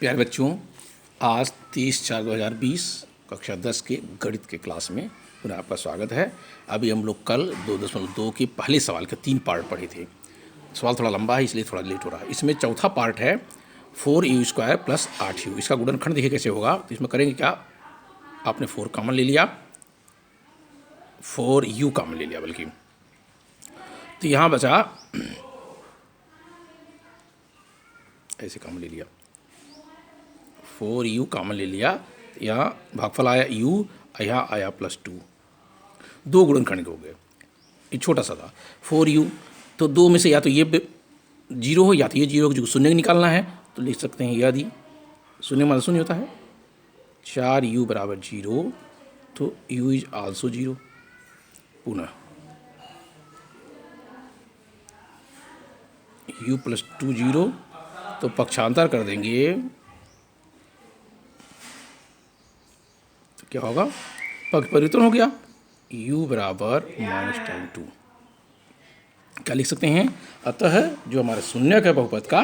प्यारे बच्चों, आज 30/4/2020 कक्षा 10 के गणित के क्लास में पुनः आपका स्वागत है। अभी हम लोग कल 2.2 के पहले सवाल के 3 पार्ट पढ़े थे। सवाल थोड़ा लंबा है इसलिए थोड़ा लेट हो रहा है। इसमें चौथा पार्ट है 4u² + 8u। इसका गुणनखंड देखिए कैसे होगा। तो इसमें करेंगे क्या, आपने 4 कॉमन ले लिया, 4u कॉमन ले लिया बल्कि, तो यहाँ बचा ऐसे कॉमन ले लिया, 4u कॉमन ले लिया। यहाँ भागफल आया u, यहाँ आया +2, दो गुणनखंड हो गए। ये छोटा सा था 4u, तो दो में से या तो ये 0 हो या तो ये 0 हो, जो शून्य निकालना है तो लिख सकते हैं यदि शून्य मतलब शून्य होता है 4u = 0, तो u इज आल्सो 0। पुनः u + 2 0, तो पक्षांतर कर देंगे तो क्या होगा, पक्ष परिवर्तन हो गया, u = -tan2। क्या लिख सकते हैं, अतः जो हमारे शून्यक है बहुपद का,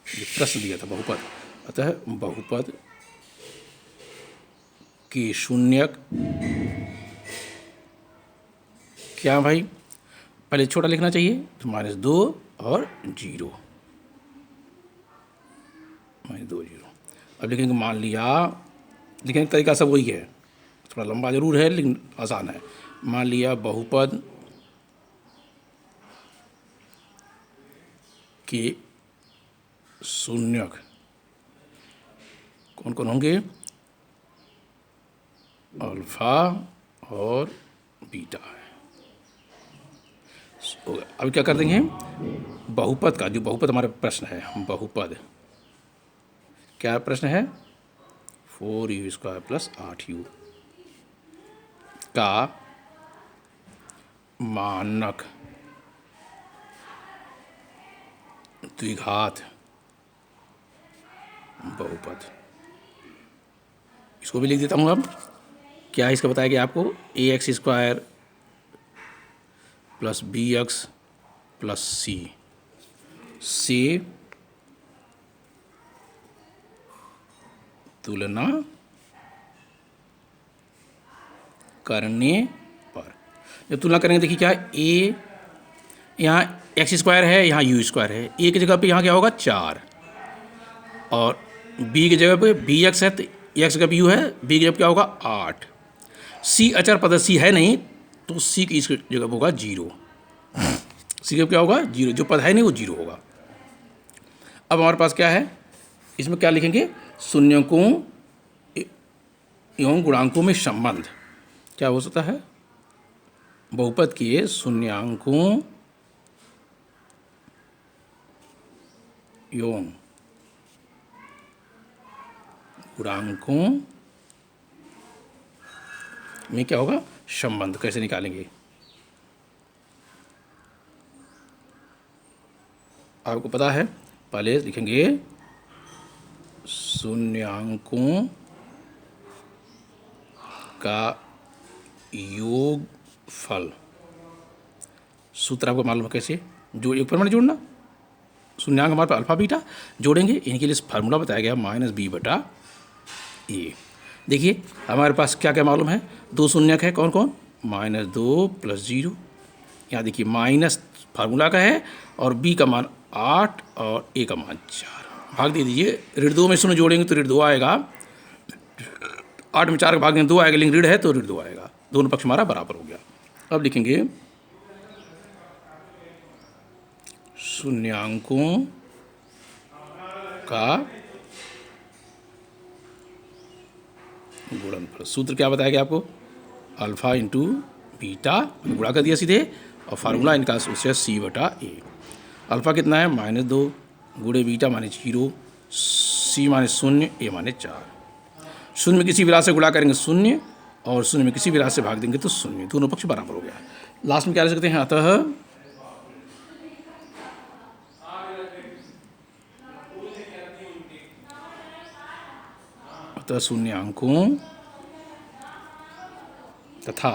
ये प्रश्न दिया था बहुपद, अतः बहुपद के शून्यक क्या भाई, पहले छोटा लिखना चाहिए तो -2 और 0, -2 0। अब लिखेंगे, मान लिया, लिखने का तरीका सब वही है, थोड़ा लंबा जरूर है लेकिन आसान है। मान लिया बहुपद के शून्यक कौन कौन होंगे, अल्फा और बीटा है। अब क्या कर देंगे, बहुपद का, जो बहुपद हमारा प्रश्न है, बहुपद क्या प्रश्न है, 4u² + 8u का मानक द्विघात बहुपद। इसको भी लिख देता हूँ। अब क्या है इसका बताया गया आपको, ax² + bx + c से तुलना करने पर, जब तुलना करेंगे देखिए क्या है, a यहाँ x² है, यहाँ u² है, a की जगह पे यहाँ क्या होगा 4, और b की जगह पे bx है, तो x की जगह पे u है, b की जगह पे क्या होगा 8। c अचर पद c है नहीं, तो c की इस जगह पे होगा 0, c की जगह क्या होगा 0, जो पद है नहीं वो 0 होगा। अब हमारे पास क्या है, इसमें क्या लिखेंगे, शून्यकों एवं गुणांकों में संबंध क्या हो सकता है, बहुपद के शून्यांकों एवं गुणांकों में क्या होगा, संबंध। कैसे निकालेंगे, आपको पता है, पहले लिखेंगे शून्यांकों का योगफल। सूत्र आपको मालूम है कैसे, जो एक पर जोड़ना, शून्यांक हमारे पास अल्फा बीटा जोड़ेंगे, इनके लिए फार्मूला बताया गया -b/a। देखिए हमारे पास क्या क्या मालूम है, दो शून्यक है, कौन कौन, -2 + 0, यहाँ देखिए माइनस फार्मूला का है, और b का मान 8 और a का मान 4, भाग दे दीजिए, ऋण 2 में शून्य जोड़ेंगे तो ऋण 2 आएगा, 8 में 4 का भाग देंगे 2 आएगा, लेकिन ऋण है तो ऋण 2 आएगा, दोनों पक्ष हमारा बराबर हो गया। अब लिखेंगे शून्यांकों का गुणनफल। सूत्र क्या बताया गया आपको, अल्फा × बीटा, गुणा कर दिया सीधे, और फार्मूला इनका उससे c/a। अल्फा कितना है, -2 गुणे बीटा -0, c -0, a -4। शून्य में किसी भी राशि से गुणा करेंगे 0, और शून्य में किसी भी राशि से भाग देंगे तो 0, दोनों पक्ष बराबर हो गया। लास्ट में क्या लिख सकते हैं, अतः शून्यांकों तथा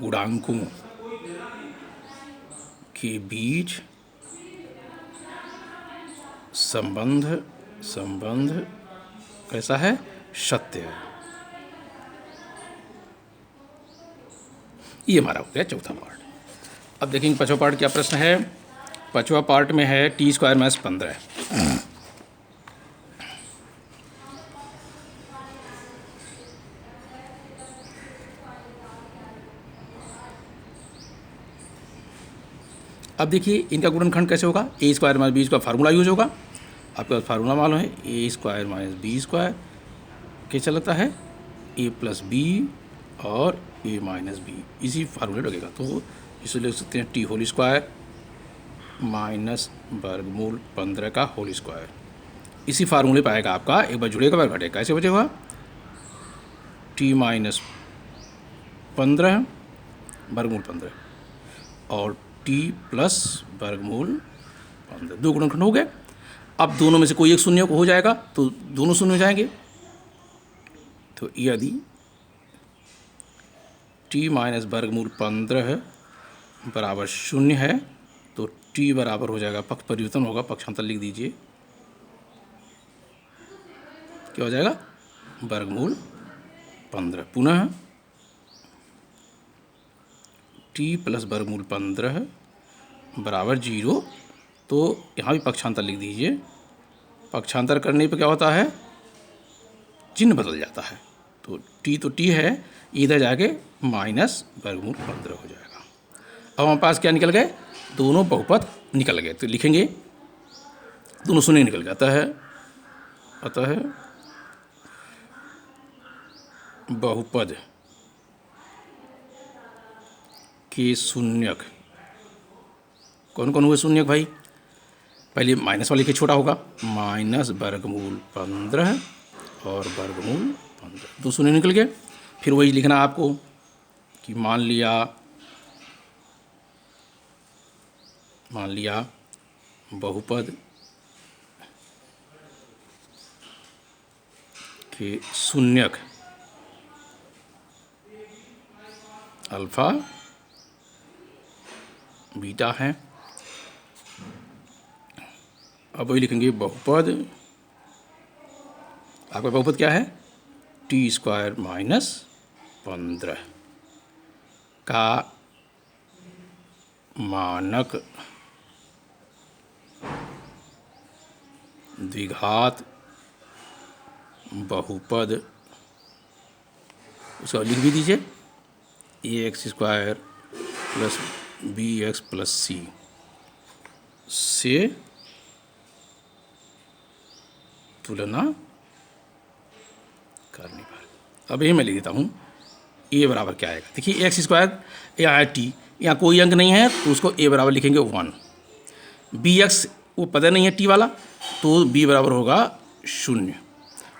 गुणांकों के बीच संबंध कैसा है? सत्य है। ये हमारा हो गया चौथा पार्ट। अब देखेंगे पांचवा पार्ट क्या प्रश्न है। पांचवा पार्ट में है टी स्क्वायर माइनस 15। अब देखिए इनका गुणनखंड कैसे होगा। A square minus b square formula use होगा। आपके पास फार्मूला मालूम है, a square minus b square क्या चलता है, ए प्लस बी और ए माइनस बी, इसी फार्मूले लगेगा। तो इसे लिख सकते हैं टी होल स्क्वायर माइनस वर्गमूल 15 का होल स्क्वायर। इसी फार्मूले पर आएगा आपका, एक बार जुड़ेगा बार घटेगा, कैसे बचेगा, टी माइनस 15 वर्गमूल 15 और टी प्लस वर्गमूल 15, दो गुणनखंड हो गए। अब दोनों में से कोई एक शून्य हो जाएगा तो दोनों शून्य हो जाएंगे। तो यदि टी माइनस वर्गमूल 15 बराबर शून्य है तो टी बराबर हो जाएगा, पक्ष परिवर्तन होगा, पक्षांतर लिख दीजिए, क्या हो जाएगा, वर्गमूल 15। पुनः टी प्लस वर्गमूल 15 बराबर 0, तो यहाँ भी पक्षांतर लिख दीजिए। पक्षांतर करने पे क्या होता है, चिन्ह बदल जाता है। तो टी है, इधर जाके माइनस वर्गमूल 15 हो जाएगा। अब हमारे पास क्या निकल गए, दोनों बहुपद निकल गए। तो लिखेंगे दोनों शून्य निकल जाता है, अतः बहुपद के शून्यक, कौन कौन हुए शून्यक भाई, पहले माइनस वाले के छोटा होगा, माइनस वर्गमूल 15 और वर्गमूल 15, दो शून्य निकल गए। फिर वही लिखना आपको कि मान लिया बहुपद के शून्यक अल्फा बीटा है। अब वही लिखेंगे बहुपद, आपका बहुपद क्या है, टी स्क्वायर माइनस 15 का मानक द्विघात बहुपद, उसका लिख भी दीजिए, a x square plus b x plus c से तुलना करने पर। अब ये मैं लिख देता हूँ, ए बराबर क्या आएगा, देखिए एक्स स्क्वायर यहाँ है टी, यहाँ कोई अंक नहीं है तो उसको ए बराबर लिखेंगे 1। बी एक्स वो पद नहीं है टी वाला, तो बी बराबर होगा 0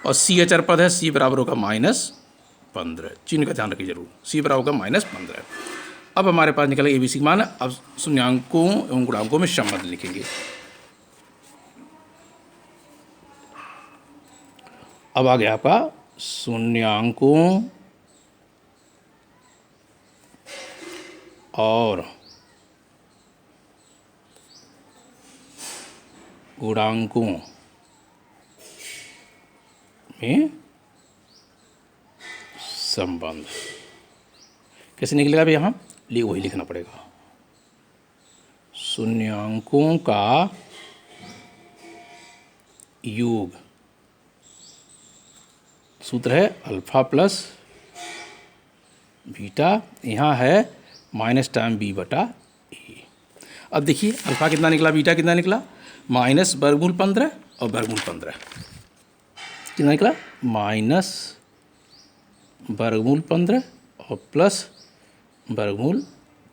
और सी अचर पद है, सी बराबर होगा -15। चिन्ह का ध्यान रखिए जरूर, सी बराबर होगा -15। अब हमारे पास निकला एबीसी मान। अब शून्यांकों एवं गुणांकों में संबंध लिखेंगे। अब आ गया आपका शून्यांकों और गुणांकों में संबंध कैसे निकलेगा अभी, यहाँ वही लिखना पड़ेगा। शून्यांकों का योग, सूत्र है अल्फा प्लस बीटा, यहाँ है माइनस टाइम बी बटा ए। अब देखिए अल्फा कितना निकला, बीटा कितना निकला, माइनस वर्गमूल 15 और वर्गमूल 15 कितना निकला, माइनस वर्गमूल 15 और प्लस वर्गमूल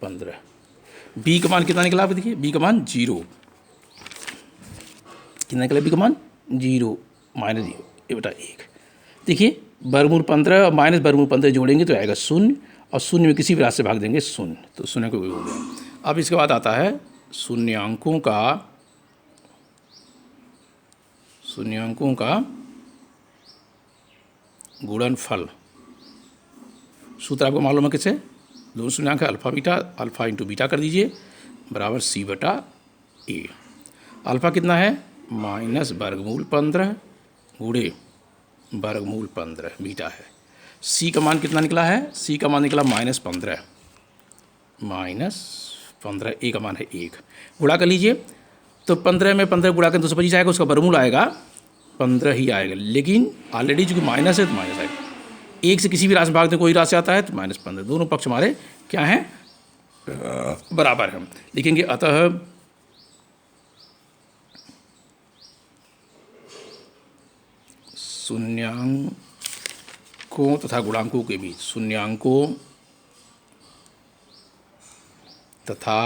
15। बी का मान कितना निकला, आप देखिए बी का मान 0, कितना निकला बी का मान 0 माइनस 0 ए बटा 1। देखिए वर्गमूल 15 और माइनस वर्गमूल 15 जोड़ेंगे तो आएगा 0 और 0 में किसी भी राशि से भाग देंगे 0, तो 0 को हो गया। अब इसके बाद आता है शून्यांकों का गुणनफल। सूत्र आपको मालूम है किसे, दोनों शून्यांक है alpha beta, alpha into beta कर दीजिए बराबर सी बटा ए। अल्फ़ा कितना है माइनस वर्गमूल 15 गुणे वर्गमूल 15 बीटा है। सी का मान कितना निकला है, सी का मान निकला -15, -15, ए का मान है 1। गुणा कर लीजिए तो 15 में 15 गुणा करें तो 125 आएगा, उसका वर्गमूल आएगा 15 ही आएगा, लेकिन ऑलरेडी चूँकि माइनस है तो माइनस आएगा। 1 से किसी भी राशि भाग में कोई राशि आता है तो -15, दोनों पक्ष हमारे क्या हैं बराबर है। लिखेंगे अतः शून्यांकों तथा गुणांकों के बीच, शून्यांकों तथा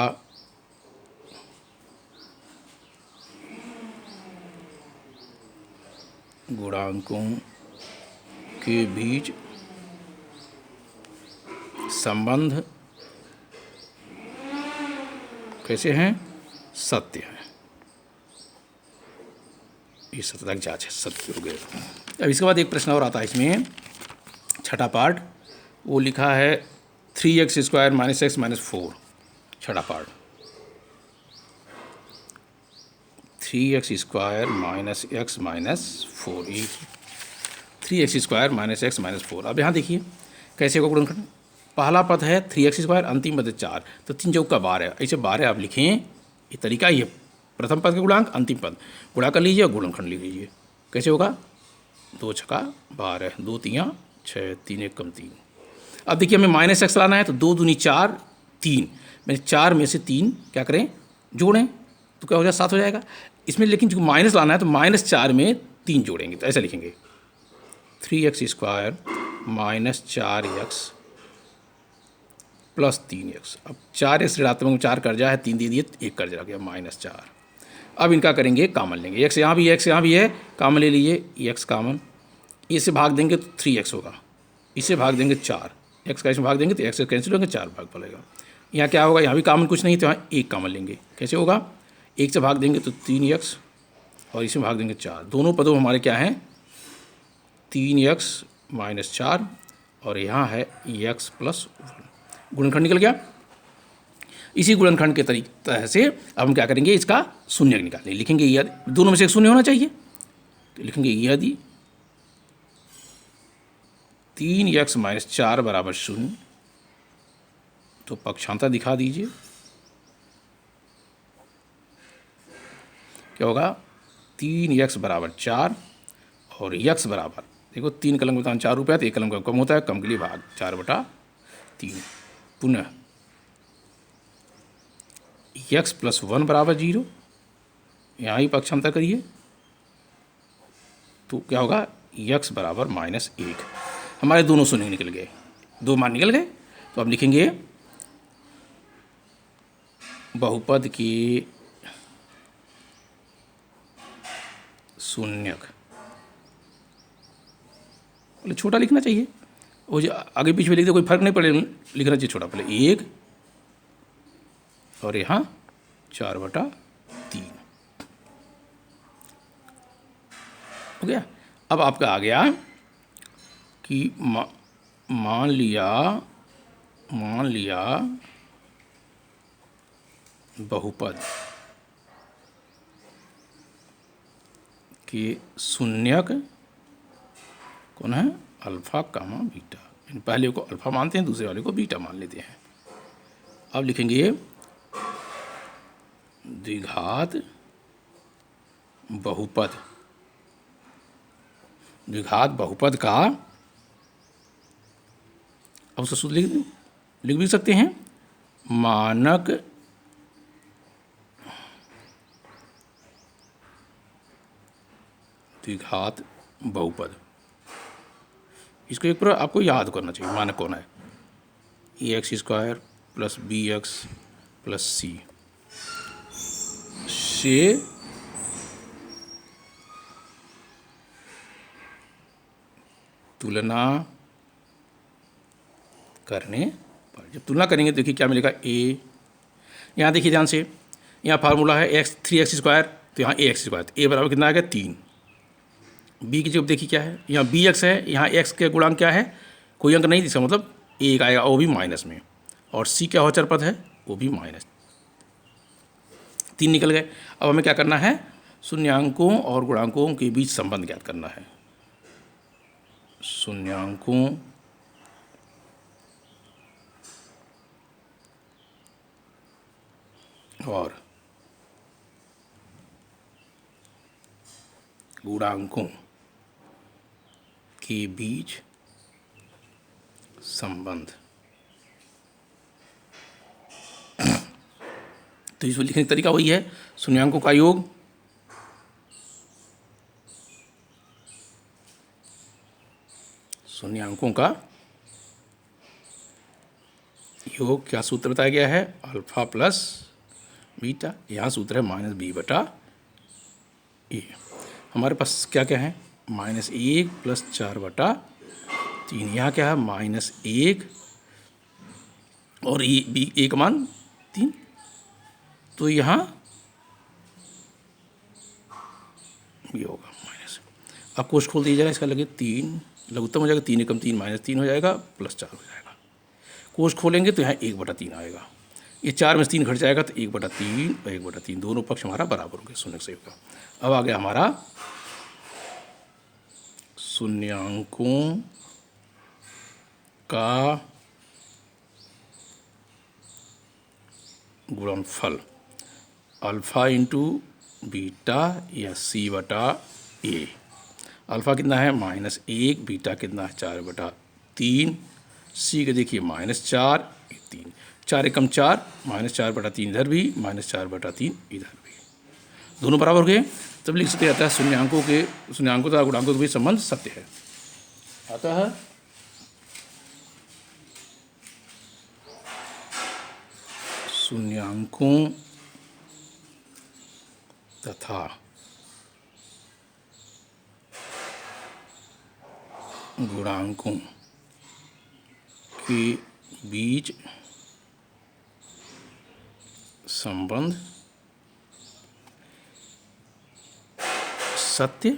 गुणांकों के बीच संबंध कैसे हैं, सत्य है। ये सत्यता की जांच है, सत्य हो गया। अब इसके बाद एक प्रश्न और आता है इसमें, छठा पार्ट, वो लिखा है 3x² - x - 4, छठा part 3x² - x - 4, 3x² - x - 4। अब यहाँ देखिए कैसे होगा गुणनखंड। पहला पद है 3x², अंतिम पद है 4, तो 3 चौक का 12, ऐसे 12 आप लिखें, ये तरीका ही है। प्रथम पद का गुणांक, अंतिम पद गुणा कर लीजिए और गुणनखंड लिख लीजिए। कैसे होगा, 2 छक्का 12, 2 तियाँ 6, 3 एक कम 3। अब देखिए हमें -x लाना है तो 2 दूनी 4, 3, मैंने 4 में से 3 क्या करें जोड़ें तो क्या हो जाएगा 7 हो जाएगा। इसमें लेकिन जो माइनस लाना है तो -4 में 3 जोड़ेंगे, तो ऐसा लिखेंगे 3x² - 4x + 3x। अब 4x ऋणात्मक में 4 कर्जा है, 3 दे दिए, 1 कर्जा रह गया -4। अब इनका करेंगे कामन लेंगे, x यहाँ भी है, x यहाँ भी है, कामन ले लीजिए, x कामन, इसे भाग देंगे तो 3x होगा, इसे भाग देंगे 4, x का इसमें भाग देंगे तो x से कैंसिल होंगे, 4 भाग पड़ेगा। यहाँ क्या होगा, यहाँ भी कामन कुछ नहीं तो यहाँ 1 कामन लेंगे। कैसे होगा, 1 से भाग देंगे तो 3x और इसमें भाग देंगे 4, दोनों पदों हमारे क्या हैं 3x - 4 और यहाँ है x + 1। गुणनखंड निकल गया। इसी गुणनखंड के तरीके से अब हम क्या करेंगे, इसका शून्य निकालेंगे। लिखेंगे यदि दोनों में से एक शून्य होना चाहिए, तो लिखेंगे यदि 3x - 4 = 0, तो पक्षांतर दिखा दीजिए। क्या होगा, 3x = 4 और x बराबर, देखो 3 कलम का 4 रुपया, तो 1 कलम का कम होता है, कम के लिए भाग 4/3। पुनः x + 1 = 0, यहाँ ही पक्षांतर करिए तो क्या होगा, x = -1। हमारे दोनों शून्य निकल गए, 2 मान निकल गए। तो अब लिखेंगे बहुपद के शून्यक, पहले छोटा लिखना चाहिए, वो जो आगे पीछे लिख दे कोई फर्क नहीं पड़े, लिखना चाहिए छोटा, पहले 1 और यहाँ 4/3 हो गया। अब आपका आ गया कि मान लिया बहुपद के शून्यक कौन है, अल्फ़ा कामा बीटा। पहले को अल्फ़ा मानते हैं, दूसरे वाले को बीटा मान लेते हैं। अब लिखेंगे द्विघात बहुपद, द्विघात बहुपद का, अब उसका सूत्र लिख भी सकते हैं, मानक द्विघात बहुपद। इसको एक बार आपको याद करना चाहिए, मानक कौन है, ax² + bx + c से तुलना करने पर, जब तुलना करेंगे तो देखिए क्या मिलेगा, a, यहाँ देखिए ध्यान से, यहाँ फार्मूला है 3x², तो यहाँ ax², तो a बराबर कितना आ गया 3। b की जब देखिए क्या है, यहाँ bx है, यहाँ x के गुणांक क्या है, कोई अंक नहीं, इसका मतलब 1 आएगा, वो भी माइनस में, और सी क्या अचर पद है, वो भी माइनस। 3 निकल गए। अब हमें क्या करना है, शून्यांकों और गुणांकों के बीच संबंध ज्ञात करना है। शून्यांकों और गुणांकों के बीच संबंध। तो इसको लिखने का तरीका वही है, शून्यांकों का योग क्या सूत्र बताया गया है, अल्फा प्लस बीटा। यहाँ सूत्र है माइनस बी बटा ए। हमारे पास क्या क्या है, -1 + 4/3। यहाँ क्या है, -1 और ए का मान 3। तो यहाँ ये होगा माइनस। अब कोष्ठ खोल दिया जाएगा, इसका लगे 3 लघुत्तम हो जाएगा, 3 एकम 3 -3 हो जाएगा, +4 हो जाएगा। कोष्ठ खोलेंगे तो यहाँ 1/3 आएगा। ये 4 में से 3 घट जाएगा तो 1/3 और 1/3 दोनों पक्ष हमारा बराबर हो गया, शून्य से होगा। अब आ गया हमारा शून्यांकों का गुणनफल, अल्फा इंटू बीटा या सी बटा ए। अल्फा कितना है, -1, बीटा कितना है 4/3, सी के देखिए -4 3, 4 एकम 4, -4/3 इधर भी, -4/3 इधर भी, दोनों बराबर हो गए। तब लिख सकते जाता है शून्यांकों तथा गुणांकों के बीच संबंध सत्य है। अतः शून्यांकों तथा गुणांकों के बीच संबंध सत्य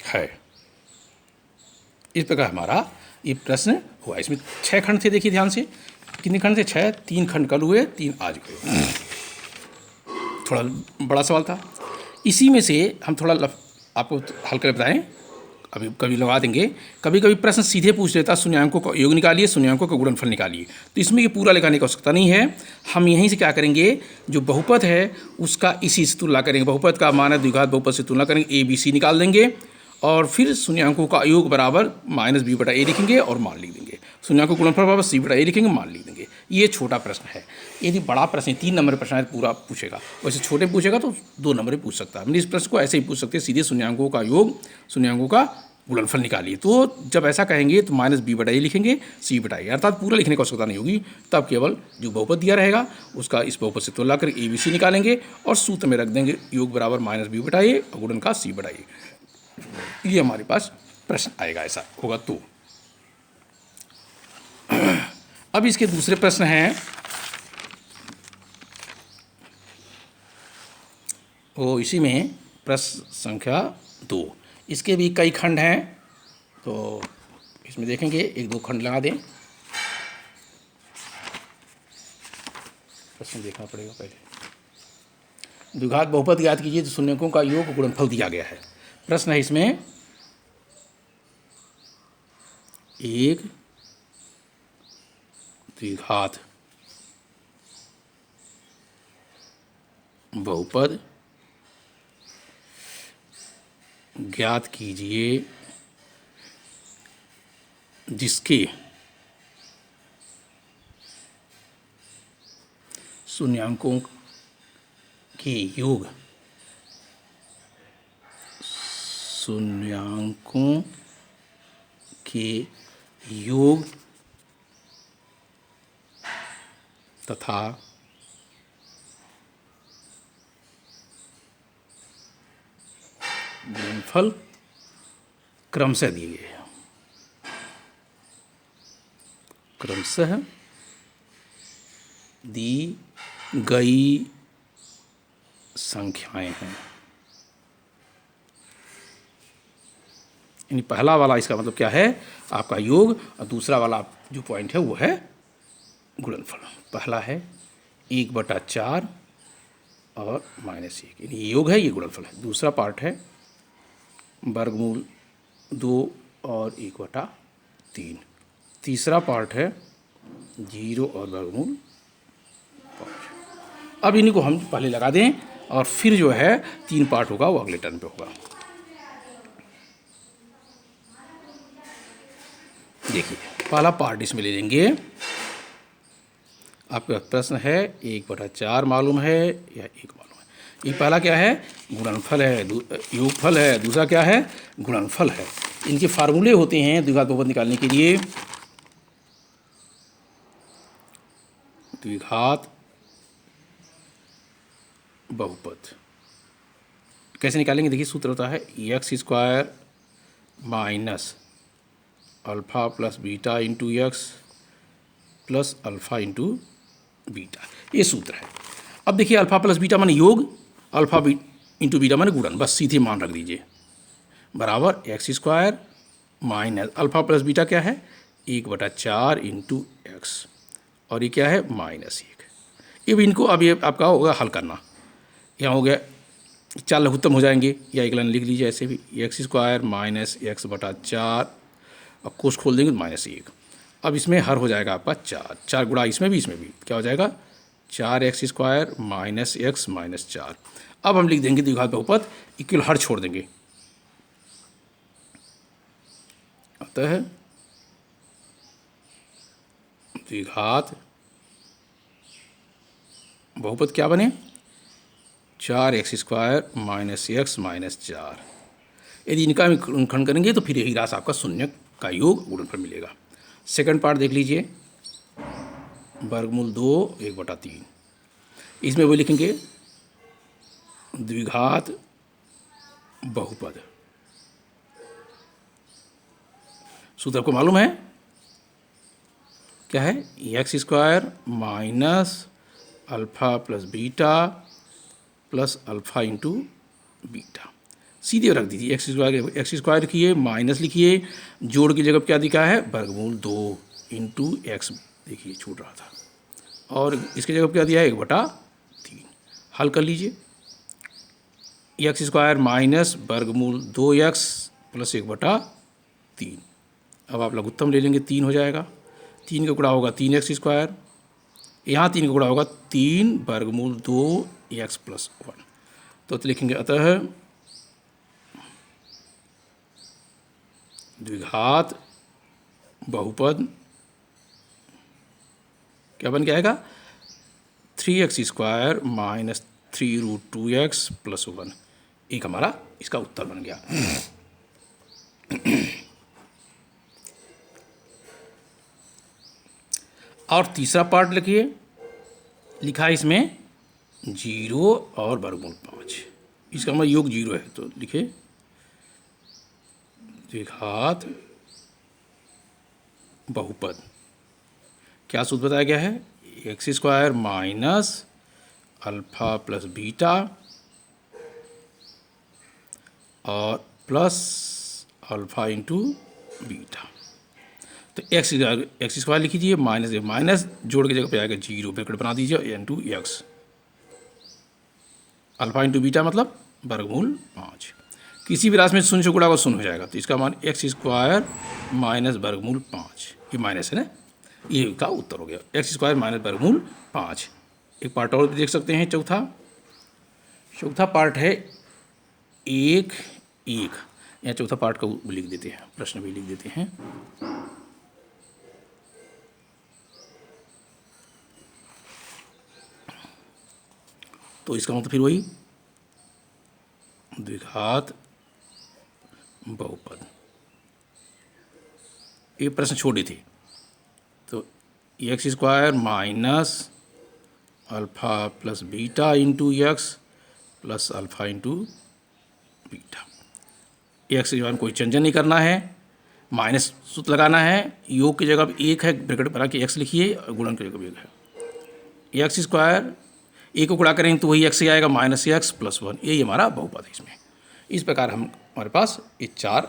है। इस प्रकार हमारा ये प्रश्न हुआ। इसमें 6 खंड थे, देखिए ध्यान से। कितने खंड थे, 6। 3 खंड कल हुए, 3 आज हुए। थोड़ा बड़ा सवाल था। इसी में से हम थोड़ा आपको हल कर बताएं, अभी कभी लगा देंगे। कभी कभी प्रश्न सीधे पूछ लेता, शून्यांकों का योग निकालिए, शून्यांकों का गुणनफल निकालिए। तो इसमें ये पूरा लगाने की आवश्यकता नहीं है। हम यहीं से क्या करेंगे, जो बहुपद है उसका इसी से तुलना करेंगे। बहुपद का मान है, द्विघात बहुपद से तुलना करेंगे, ABC निकाल देंगे और फिर शून्यांकों का योग बराबर -b/a लिखेंगे और मान लिख देंगे। शून्यांकों गुणनफल बराबर c/a लिखेंगे, मान लिख देंगे। ये छोटा प्रश्न है। यदि बड़ा प्रश्न 3 नंबर प्रश्न है पूरा पूछेगा, वैसे छोटे पूछेगा तो 2 नंबर पूछ सकता है। इस प्रश्न को ऐसे ही पूछ सकते हैं, सीधे शून्यांकों का योग, शून्यांकों का गुणनफल निकालिए। तो जब ऐसा कहेंगे तो -b/a लिखेंगे, c/a, अर्थात पूरा लिखने की आवश्यकता नहीं होगी। तब केवल जो बहुपद दिया रहेगा उसका इस बहुपद से तुलना कर ABC निकालेंगे और सूत्र में रख देंगे योग बराबर -b/a और गुणन का c/a। ये हमारे पास प्रश्न आएगा, ऐसा होगा। तो अब इसके दूसरे प्रश्न हैं, वो इसी में प्रश्न संख्या 2। इसके भी कई खंड हैं, तो इसमें देखेंगे 1-2 खंड लगा दें। प्रश्न देखना पड़ेगा पहले। द्विघात बहुपद ज्ञात कीजिए तो शून्यकों का योग गुणनफल दिया गया है। प्रश्न है इसमें, एक द्विघात बहुपद ज्ञात कीजिए जिसके शून्यांकों के योग तथा गुणनफल क्रमशः दिए गए हैं। क्रमशः दी गई संख्याएं हैं। यानी पहला वाला इसका मतलब क्या है, आपका योग, और दूसरा वाला जो पॉइंट है वो है गुणनफल। पहला है 1/4 और -1, यानी ये योग है, ये गुणनफल है। दूसरा पार्ट है वर्गमूल 2 और 1/3। तीसरा पार्ट है 0 और वर्गमूल 5। अब इन्हीं को हम पहले लगा दें और फिर जो है 3 पार्ट होगा वो अगले टर्म पे होगा। देखिए पहला पार्ट इसमें ले लेंगे। आपका प्रश्न है 1/4 मालूम है या 1 मालूम है। ये पहला क्या है? गुणनफल है, योगफल है। दूसरा क्या है? गुणनफल है। इनके फार्मूले होते हैं द्विघात बहुपद निकालने के लिए। द्विघात बहुपद कैसे निकालेंगे? देखिए सूत्र होता है x² minus alpha plus beta into x plus alpha into beta, ये सूत्र है। अब देखिए अल्फ़ा प्लस बीटा माने योग, अल्फ़ा इंटू बीटा माने गुणन, बस सीधे मान रख दीजिए, बराबर x² minus alpha plus beta क्या है? 1/4 इंटू एक्स, और ये क्या है? -1। ये भी इनको अब ये आपका होगा हल करना। यहाँ हो गया 4 लघुत्तम हो जाएंगे, या एक लाइन लिख लीजिए ऐसे भी, x² माइनस x/4 और कोष्ठ खोल देंगे तो -1। अब इसमें हर हो जाएगा आपका 4 गुणा इसमें भी क्या हो जाएगा? 4x² minus x minus 4। अब हम लिख देंगे द्विघात बहुपद, इक्वल हर छोड़ देंगे, अतः द्विघात बहुपद क्या बने? 4x² minus x minus 4। यदि इनका हम गुणनखंड करेंगे तो फिर यही राशि आपका शून्य का योग गुणनफल मिलेगा। सेकंड पार्ट देख लीजिए, वर्गमूल 2 1/3। इसमें वो लिखेंगे द्विघात बहुपद। सूत्र आपको मालूम है क्या है? x² minus alpha plus beta plus alpha into beta, सीधे रख दीजिए। x² लिखिए, माइनस लिखिए, जोड़ की जगह क्या दिखा है? वर्गमूल 2 इंटू एक्स, देखिए छूट रहा था, और इसकी जगह क्या दिया है? 1/3। हल कर लीजिए, x² माइनस वर्गमूल 2x प्लस 1/3। अब आप लघुत्तम ले लेंगे, 3 हो जाएगा। 3 का गुणा होगा 3x², यहाँ 3 का गुणा होगा 3 वर्गमूल 2x प्लस 1। तो लिखेंगे अतः द्विघात बहुपद क्या बन के आएगा? 3x² minus 3√2x plus 1। एक हमारा इसका उत्तर बन गया। और तीसरा पार्ट लिखिए, लिखा है इसमें 0 और वर्गमूल 5। इसका हमारा योग 0 है, तो लिखे द्विघात बहुपद। क्या सूत्र बताया गया है? x² minus alpha plus beta और प्लस अल्फ़ा इंटू बीटा। तो x² लिख लीजिए, माइनस जोड़ की जगह पे आएगा 0, ब्रैकेट बना दीजिए, into x, alpha into beta मतलब वर्गमूल 5। किसी भी राशि में शून्य से गुणा को शून्य हो जाएगा, तो इसका मान x² माइनस वर्गमूल 5, ये माइनस है ना, ये का उत्तर हो गया x² माइनस वर्गमूल 5। एक पार्ट और देख सकते हैं, चौथा पार्ट है 1 1। यहाँ चौथा पार्ट का लिख देते हैं, प्रश्न भी लिख देते हैं। तो इसका मतलब फिर वही द्विघात बहुपद। ये प्रश्न छोड़े थे, तो x² minus alpha plus beta into x plus alpha into beta. X की जगह कोई चंजन नहीं करना है, माइनस सूत्र लगाना है, योग की जगह 1 है, ब्रैकेट बना के x लिखिए, और गुणन की जगह 1 है। x² 1 को गुणा करेंगे तो वही x ही आएगा, -x प्लस 1। यही हमारा बहुपद है। इसमें इस प्रकार हमारे पास ये 4